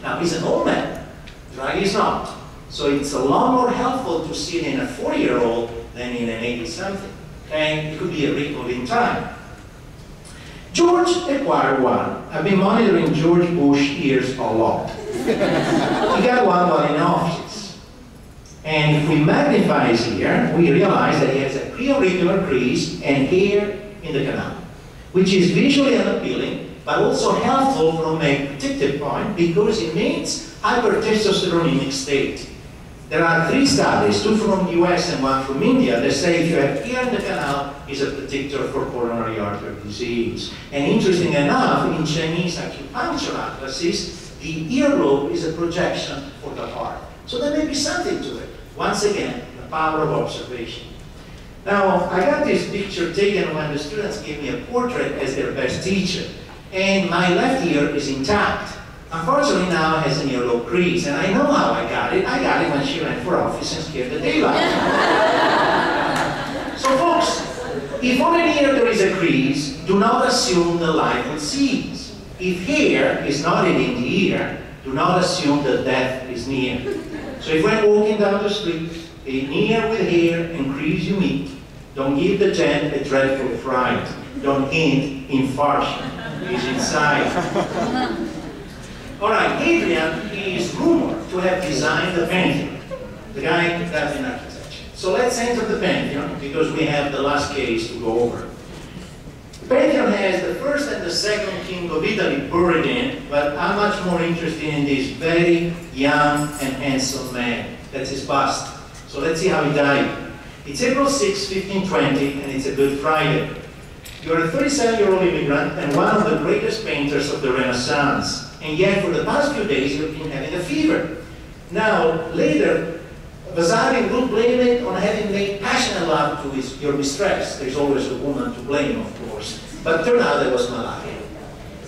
[SPEAKER 2] Now he's an old man. Draghi is not. So it's a lot more helpful to see it in a 40-year-old than in an 80-something. Okay? It could be a wrinkle in time. George acquired one. I've been monitoring George Bush ears a lot. He got one while in office. And if we magnify his ear, we realize that he has a preauricular crease and hair in the canal, which is visually unappealing, but also helpful from a predictive point because it means hypertestosteronic state. There are 3 studies, 2 from the US and 1 from India, that say if you have hair in the canal, is a predictor for coronary artery disease. And interesting enough, in Chinese acupuncture atlases, the earlobe is a projection for the heart. So there may be something to it. Once again, the power of observation. Now, I got this picture taken when the students gave me a portrait as their best teacher. And my left ear is intact. Unfortunately, now it has an earlobe crease, and I know how I got it. I got it when she ran for office and scared the daylight. So folks, if on an ear there is a crease, do not assume the life will cease. If hair is knotted in the ear, do not assume that death is near. So if when walking down the street, an ear with hair and crease you meet, don't give the gent a dreadful fright. Don't hint infarction is inside. All right, Adrian is rumored to have designed the Pantheon, the guy that's in architecture. So let's enter the Pantheon because we have the last case to go over. The Pantheon has the first and the second king of Italy buried in, but I'm much more interested in this very young and handsome man. That's his bust. So let's see how he died. It's April 6, 1520, and it's a Good Friday. You're a 37-year-old immigrant and one of the greatest painters of the Renaissance. And yet, for the past few days, you've been having a fever. Now, later, Vasari will blame it on having made passionate love to your mistress. There's always a woman to blame, of course. But turned out there was malaria.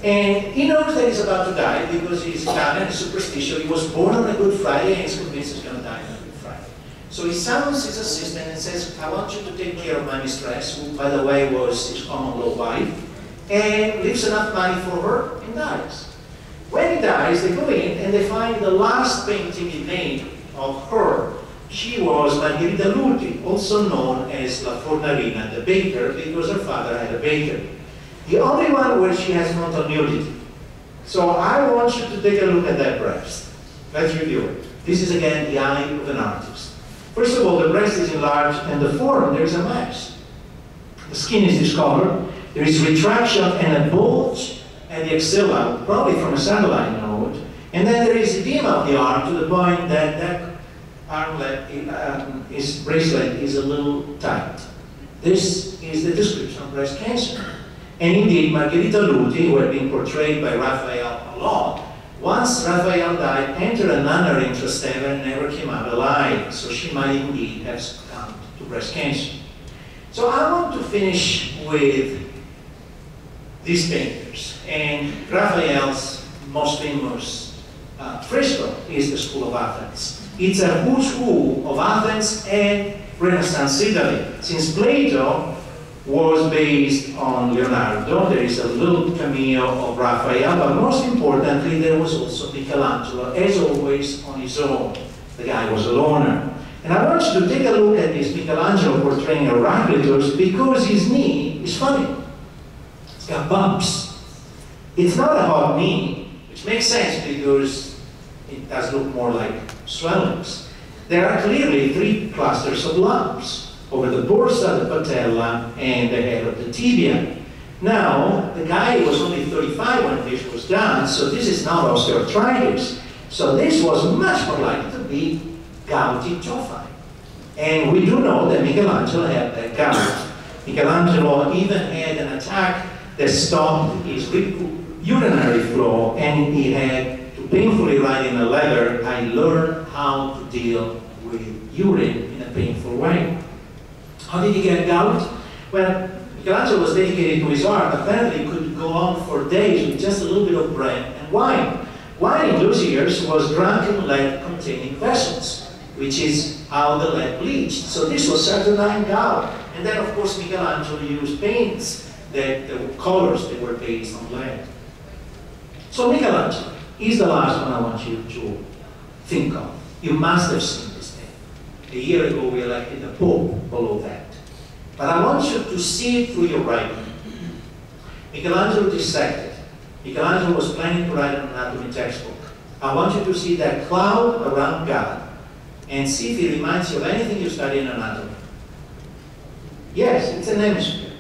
[SPEAKER 2] And he knows that he's about to die because he's Italian and superstitious. He was born on a Good Friday and he's convinced he's going to die on a Good Friday. So he summons his assistant and says, I want you to take care of my mistress, who, by the way, was his common law wife, and leaves enough money for her and dies. When he dies, they go in and they find the last painting he made of her. She was Margherita Luti, also known as La Fornarina, the baker, because her father had a bakery. The only one where she has frontal nudity. So I want you to take a look at that breast. Let's review it. This is again the eye of an artist. First of all, the breast is enlarged and the forearm, there is a mass. The skin is discolored. There is retraction and a bulge and the axilla, probably from a satellite node, and then there is edema of the arm to the point that that armlet, his bracelet is a little tight. This is the description of breast cancer. And indeed, Margherita Luti, who had been portrayed by Raphael a lot, once Raphael died, entered a nunnery in Trastevere and never came out alive, so she might indeed have succumbed to breast cancer. So I want to finish with these painters. And Raphael's most famous fresco is the School of Athens. It's a who's who of Athens and Renaissance Italy. Since Plato was based on Leonardo, there is a little cameo of Raphael, but most importantly, there was also Michelangelo, as always, on his own. The guy was a loner. And I want you to take a look at this Michelangelo portraying Heraclitus because his knee is funny. It's got bumps. It's not a hot knee, which makes sense because it does look more like swellings. There are clearly 3 clusters of lumps over the bursa, the patella, and the head of the tibia. Now, the guy was only 35 when this was done, so this is not osteoarthritis. So this was much more likely to be gouty tophi. And we do know that Michelangelo had that gout. Michelangelo even had an attack that stopped his urinary flow, and he had to painfully write in a letter, I learned how to deal with urine in a painful way. How did he get gout? Well, Michelangelo was dedicated to his art. Apparently he could go on for days with just a little bit of bread and wine. Wine in those years was drunk in lead-containing vessels, which is how the lead bleached. So this was saturnine gout. And then, of course, Michelangelo used paints that the colors that were based on lead. So Michelangelo is the last one I want you to think of. You must have seen this thing. A year ago we elected a pope below that. But I want you to see it through your right eye. Michelangelo dissected. Michelangelo was planning to write an anatomy textbook. I want you to see that cloud around God and see if it reminds you of anything you study in anatomy. Yes, it's an hemisphere.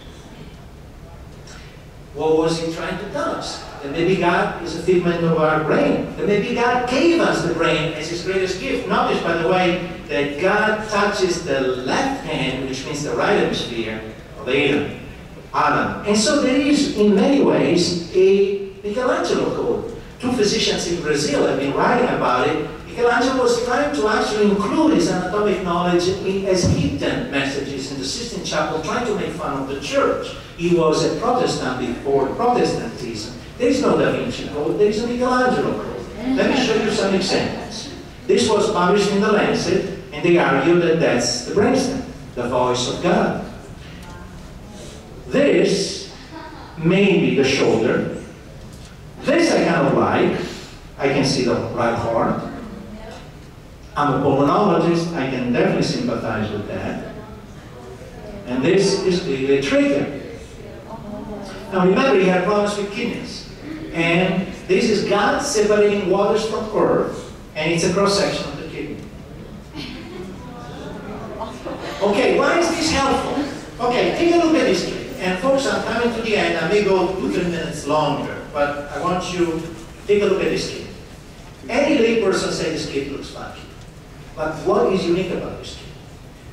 [SPEAKER 2] What was he trying to tell us? That maybe God is a figment of our brain. That maybe God gave us the brain as his greatest gift. Notice, by the way, that God touches the left hand, which means the right hemisphere, of Adam. And so there is, in many ways, a Michelangelo code. Two physicians in Brazil have been writing about it. Michelangelo was trying to actually include his anatomic knowledge as hidden messages in the Sistine Chapel, trying to make fun of the church. He was a Protestant before Protestantism. There is no Da Vinci Code, there is a Michelangelo Code. Let me show you some examples. This was published in the Lancet, and they argue that that's the brainstem, the voice of God. This may be the shoulder. This I kind of like. I can see the right heart. I'm a pulmonologist, I can definitely sympathize with that. And this is the trachea. Now remember, he had problems with kidneys. And this is God separating waters from earth, and it's a cross-section of the kidney. Okay, why is this helpful? Okay, take a look at this kid. And folks, I'm coming to the end. I may go 2 or 3 minutes longer, but I want you to take a look at this kid. Any layperson says this kid looks funky. But what is unique about this kid?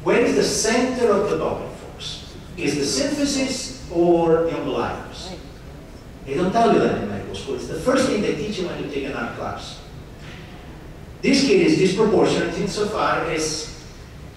[SPEAKER 2] Where is the center of the body, folks? Is the symphysis or the umbilicus? They don't tell you that in medical school. It's the first thing they teach you when you take an art class. This kid is disproportionate insofar as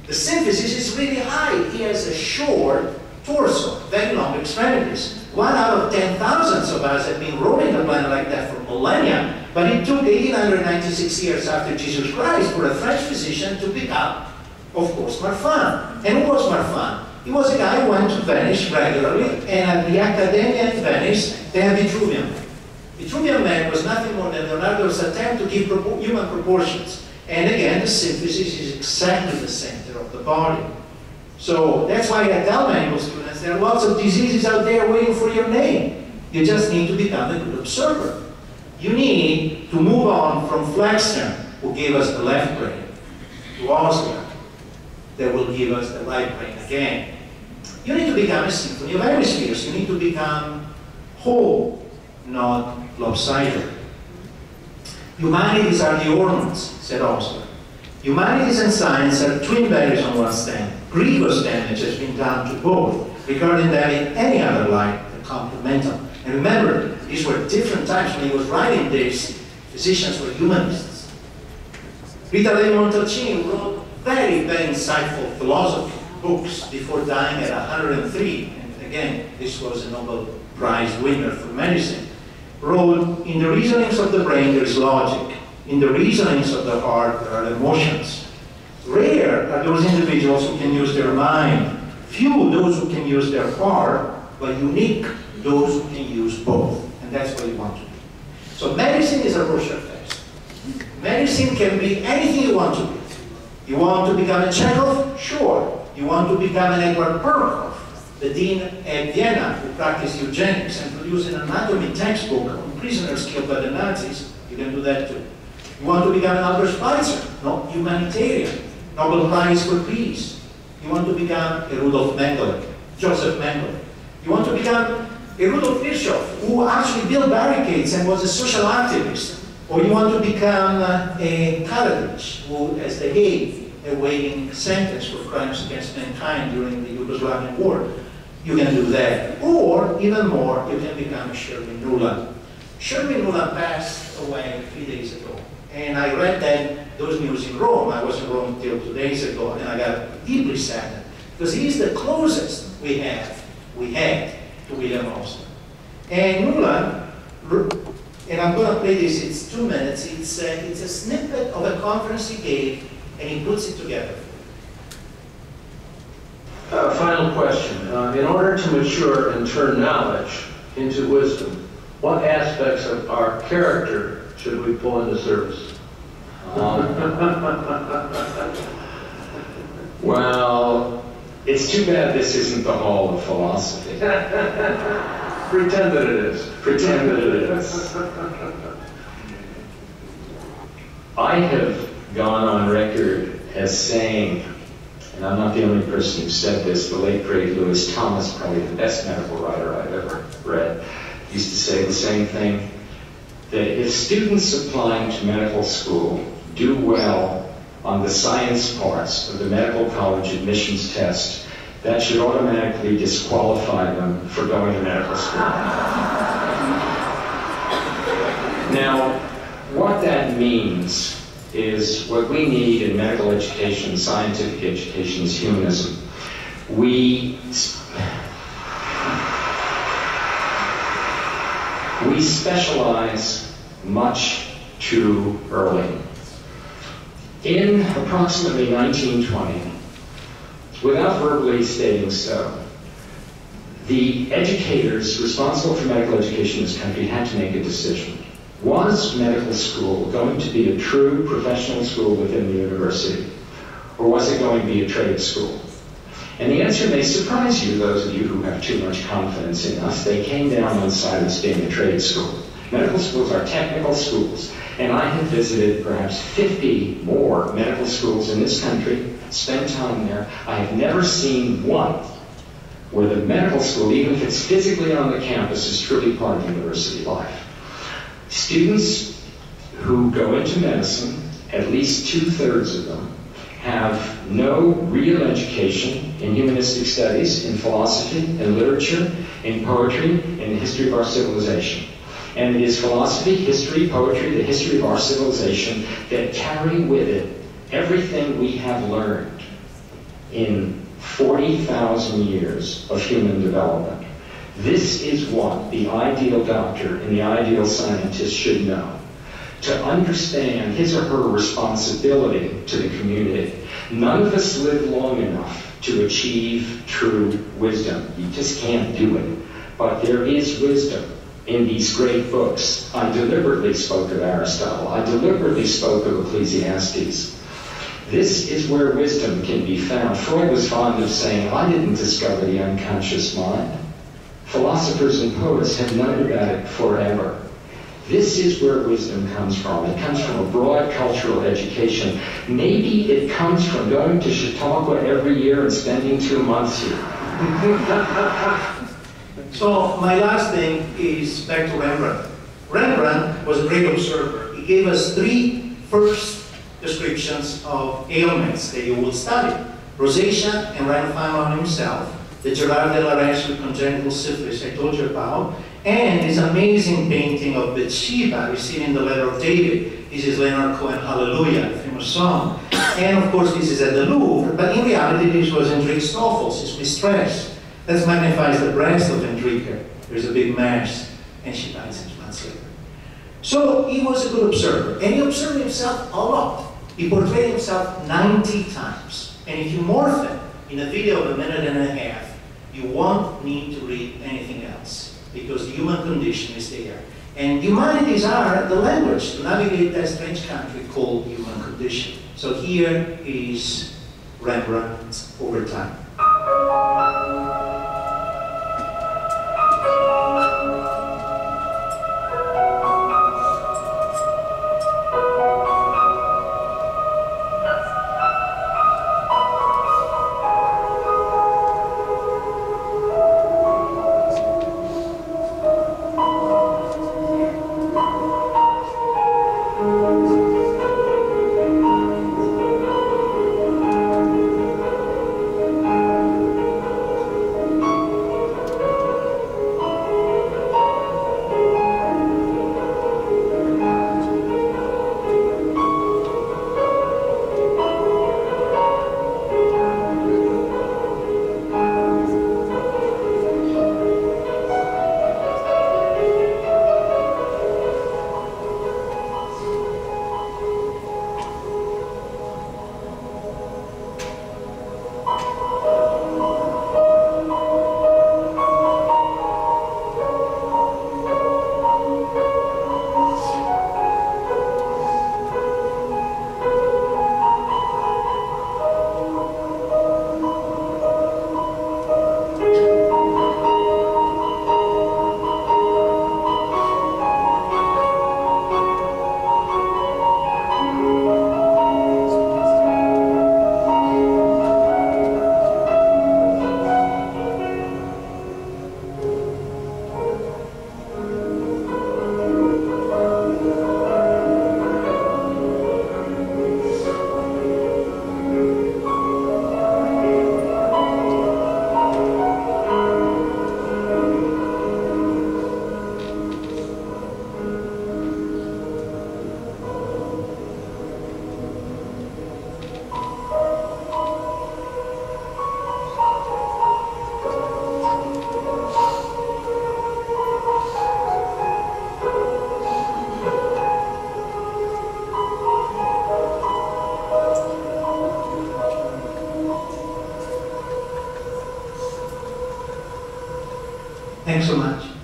[SPEAKER 2] the symphysis is really high. He has a short torso, very long extremities. 1 out of 10,000 of us have been roaming the planet like that for millennia, but it took 1896 years after Jesus Christ for a French physician to pick up, of course, Marfan. And who was Marfan? He was a guy who went to Venice regularly, and at the Accademia in Venice, they had Vitruvian. Vitruvian Man was nothing more than Leonardo's attempt to give human proportions. And again, the symphysis is exactly the center of the body. So that's why I tell medical students there are lots of diseases out there waiting for your name. You just need to become a good observer. You need to move on from Flexner, who gave us the left brain, to Osler, that will give us the right brain again. You need to become a symphony of hemispheres. You need to become whole, not lopsided. Humanities are the ornaments, said Osler. Humanities and science are twin berries on one stem. Grievous damage has been done to both, regarding them in any other light than complemental. And remember, these were different times. When he was writing this, physicians were humanists. Rita Leigh Montalcini wrote very, very insightful philosophy books before dying at 103. And again, this was a Nobel Prize winner for medicine. Wrote, in the reasonings of the brain there is logic. In the reasonings of the heart there are emotions. Rare are those individuals who can use their mind. Few those who can use their heart, but unique those who can use both. And that's what you want to be. So medicine is a Rorschach test. Medicine can be anything you want to be. You want to become a Chekhov? Sure. You want to become an Edward Perkov, the dean at Vienna who practiced eugenics and produced an anatomy textbook on prisoners killed by the Nazis? You can do that too. You want to become an Albert Schweitzer? No, humanitarian. Nobel Prize for Peace. You want to become a Rudolf Mengele, Joseph Mengele. You want to become a Rudolf Virchow, who actually built barricades and was a social activist. Or you want to become a Karadzic, who has the Hague awaiting sentence for crimes against mankind during the Yugoslavian war. You can do that. Or, even more, you can become a Sherwin Nuland. Sherwin Nuland passed away 3 days ago. And I read that those news in Rome. I was in Rome until 2 days ago, and I got deeply saddened because he's the closest we had to William Osler. And Nuland, and I'm going to play this. It's 2 minutes. It's a snippet of a conference he gave, and he puts it together.
[SPEAKER 4] Final question. In order to mature and turn knowledge into wisdom, what aspects of our character should we pull into service?
[SPEAKER 5] Well, it's too bad this isn't the hall of philosophy.
[SPEAKER 4] Pretend that it is. Pretend that it is. I have gone on record as saying, and I'm not the only person who said this, the late great Lewis Thomas, probably the best medical writer I've ever read, used to say the same thing, that if students applying to medical school do well on the science parts of the medical college admissions test, that should automatically disqualify them for going to medical school. Now, what that means is what we need in medical education, scientific education, is humanism. We specialize much too early. In approximately 1920, without verbally stating so, the educators responsible for medical education in this country had to make a decision. Was medical school going to be a true professional school within the university, or was it going to be a trade school? And the answer may surprise you, those of you who have too much confidence in us. They came down on science being a trade school. Medical schools are technical schools, and I have visited perhaps 50 more medical schools in this country, spent time there. I have never seen one where the medical school, even if it's physically on the campus, is truly part of university life. Students who go into medicine, at least 2/3 of them, have no real education in humanistic studies, in philosophy, in literature, in poetry, in the history of our civilization. And it is philosophy, history, poetry, the history of our civilization that carry with it everything we have learned in 40,000 years of human development. This is what the ideal doctor and the ideal scientist should know. To understand his or her responsibility to the community. None of us live long enough to achieve true wisdom. You just can't do it. But there is wisdom in these great books. I deliberately spoke of Aristotle. I deliberately spoke of Ecclesiastes. This is where wisdom can be found. Freud was fond of saying, I didn't discover the unconscious mind. Philosophers and poets have known about it forever. This is where wisdom comes from. It comes from a broad cultural education. Maybe it comes from going to Chautauqua every year and spending 2 months here.
[SPEAKER 2] So my last thing is back to Rembrandt. Rembrandt was a great observer. He gave us 3 first descriptions of ailments that you will study. Rosacea and rhinophyma on himself, the Gerard de la Reche with congenital syphilis I told you about, and this amazing painting of Bathsheba receiving the letter of David. This is Leonard Cohen, Hallelujah, the famous song. And of course this is at the Louvre, but in reality this was Hendrik Stoffel's, his mistress. That magnifies the breast of Hendrika. There's a big mass, and she died 6 months later. So he was a good observer, and he observed himself a lot. He portrayed himself 90 times. And if you morph it in a video of 1.5 minutes, you won't need to read anything else, because the human condition is there. And humanities are the language to navigate that strange country called human condition. So here is Rembrandt over time. Thanks so much.